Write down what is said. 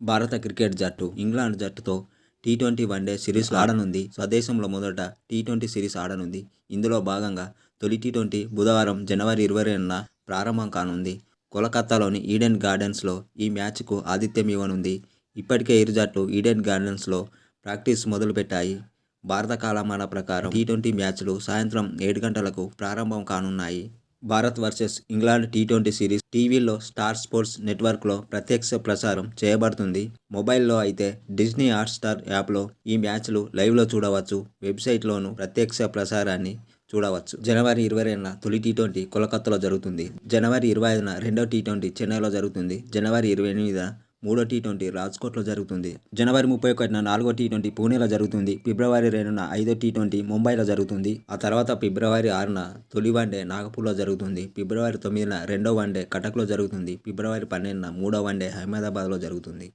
భారత క్రికెట్ జట్టు ఇంగ్లాండ్ జట్టుతో టీ20 వన్డే సిరీస్ ఆడనుంది. స్వదేశంలో మొదట టీ20 సిరీస్ ఆడనుంది. ఇందులో భాగంగా తొలి టీ20 బుధవారం జనవరి 22న ప్రారంభం కానుంది. కోలకత్తాలోని ఈడెన్ గార్డెన్స్లో ఈ మ్యాచ్కు ఆతిథ్యం ఇవ్వనుంది. ఇప్పటికే ఇరు జట్లు ఈడెన్ గార్డెన్స్లో ప్రాక్టీస్ మొదలుపెట్టాయి. భారత కాలమాన ప్రకారం టీ20 మ్యాచ్లు సాయంత్రం 7 గంటలకు ప్రారంభం కానున్నాయి. Bharat versus England T20 series టీవీలో స్టార్ స్పోర్ట్స్ నెట్వర్క్లో ప్రత్యక్ష ప్రసారం చేయబడుతుంది. మొబైల్లో అయితే డిజ్నీ హాట్స్టార్ యాప్లో ఈ మ్యాచ్లు లైవ్లో చూడవచ్చు. వెబ్సైట్లోనూ ప్రత్యక్ష ప్రసారాన్ని చూడవచ్చు. జనవరి 22న తొలి టీ20 కోలకత్తాలో జరుగుతుంది. జనవరి 25న రెండో టీ20 చెన్నైలో జరుగుతుంది. జనవరి 28న మూడో టీ20 రాజ్కోట్లో జరుగుతుంది. జనవరి 31న నాలుగో టీ20 పూణేలో జరుగుతుంది. ఫిబ్రవరి 2న ఐదో టీ20 ముంబైలో జరుగుతుంది. ఆ తర్వాత ఫిబ్రవరి 6న తొలి వన్డే నాగపూర్లో జరుగుతుంది. ఫిబ్రవరి 9న రెండో వన్డే కటక్లో జరుగుతుంది. ఫిబ్రవరి 12న మూడో వన్డే అహ్మదాబాద్లో జరుగుతుంది.